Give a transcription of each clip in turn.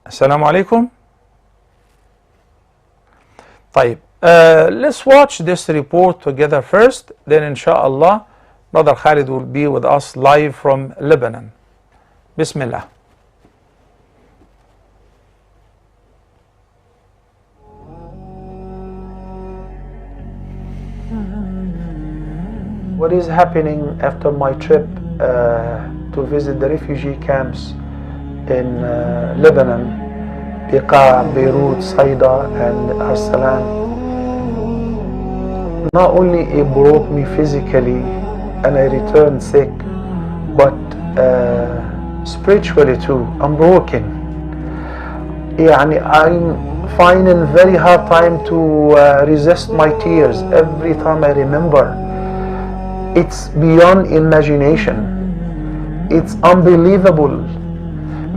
السلام عليكم. طيب, let's watch this report together first, then inshallah Brother Khalid will be with us live from Lebanon. Bismillah. What is happening after my trip to visit the refugee camps in Lebanon, Biqa, Beirut, Saida and Arsalan? Not only it broke me physically and I returned sick, but spiritually too. I'm broken. I'm finding very hard time to resist my tears every time I remember. It's beyond imagination. It's unbelievable.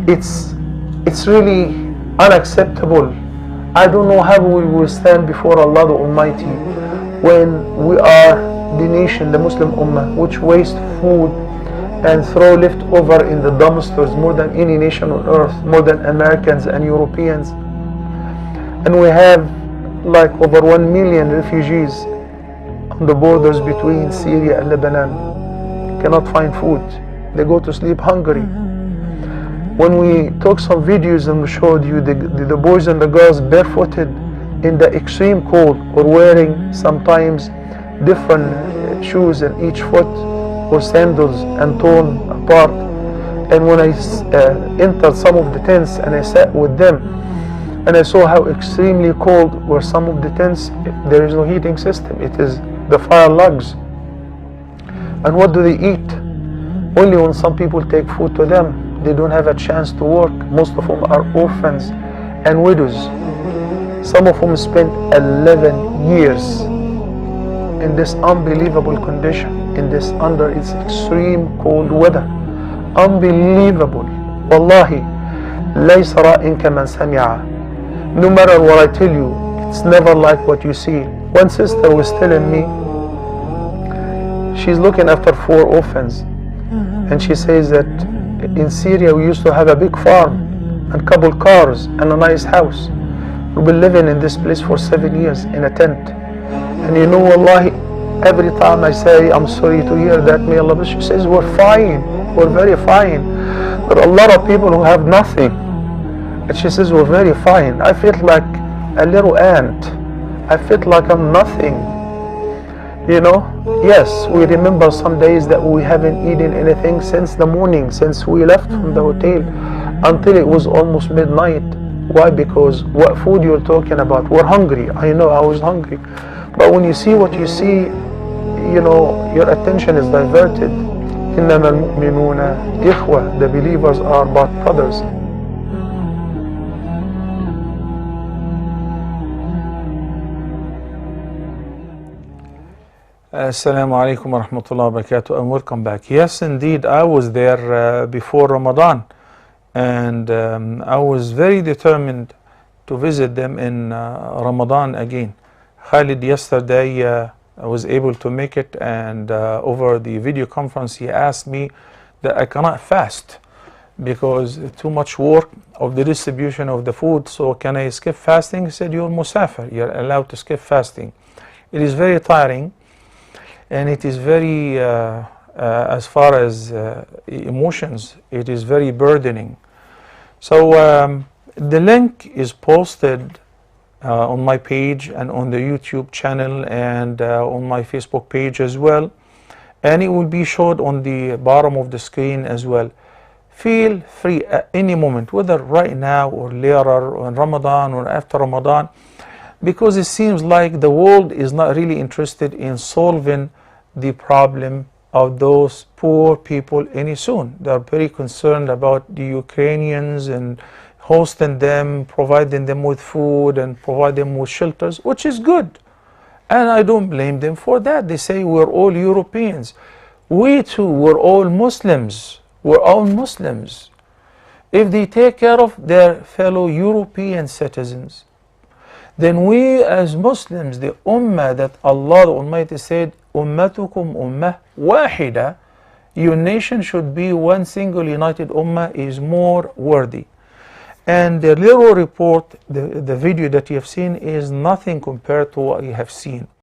It's really unacceptable. I don't know how we will stand before Allah the Almighty when we are the nation, the Muslim Ummah, which waste food and throw leftover in the dumpsters more than any nation on earth, more than Americans and Europeans. And we have like over 1 million refugees on the borders between Syria and Lebanon. Cannot find food. They go to sleep hungry. When we took some videos and we showed you the boys and the girls barefooted in the extreme cold or wearing sometimes different shoes in each foot or sandals and torn apart. And when I entered some of the tents and I sat with them and I saw how extremely cold were some of the tents, there is no heating system. It is the fire logs. And what do they eat? Only when some people take food to them. They don't have a chance to work. Most of them are orphans and widows. Some of them spent 11 years in this unbelievable condition, in this under its extreme cold weather. Unbelievable. Wallahi, ليس رأي كمن سمع. No matter what I tell you, it's never like what you see. One sister was telling me she's looking after 4 orphans, and she says that in Syria we used to have a big farm and couple cars and a nice house. We've been living in this place for 7 years in a tent. And you know, wallahi, every time I say I'm sorry to hear that, may Allah bless, she says we're fine, we're very fine. There are a lot of people who have nothing, and she says we're very fine. I felt like a little ant. I felt like I'm nothing. You know, yes, we remember some days that we haven't eaten anything since the morning, since we left from the hotel until it was almost midnight. Why? Because what food you're talking about? We're hungry. I know I was hungry. But when you see what you see, you know, your attention is diverted. إِنَّمَا الْمُؤْمِنُونَ إِخْوَةٌ. The believers are but brothers. Assalamu alaikum wa rahmatullahi wa barakatuh, and welcome back. Yes, indeed, I was there before Ramadan, and I was very determined to visit them in Ramadan again. Khalid yesterday was able to make it, and over the video conference he asked me that I cannot fast because too much work of the distribution of the food, so can I skip fasting? He said, you're musafir, you're allowed to skip fasting. It is very tiring, and it is very, as far as emotions, it is very burdening. So the link is posted on my page and on the YouTube channel and on my Facebook page as well. And it will be showed on the bottom of the screen as well. Feel free at any moment, whether right now or later or in Ramadan or after Ramadan, because it seems like the world is not really interested in solving the problem of those poor people any soon. They are very concerned about the Ukrainians and hosting them, providing them with food and provide them with shelters, which is good. And I don't blame them for that. They say we're all Europeans. We too, we're all Muslims. We're all Muslims. If they take care of their fellow European citizens, then we as Muslims, the Ummah that Allah the Almighty said, Ummatukum Ummah Wahida, your nation should be one single united Ummah, is more worthy. And the little report, the video that you have seen is nothing compared to what you have seen.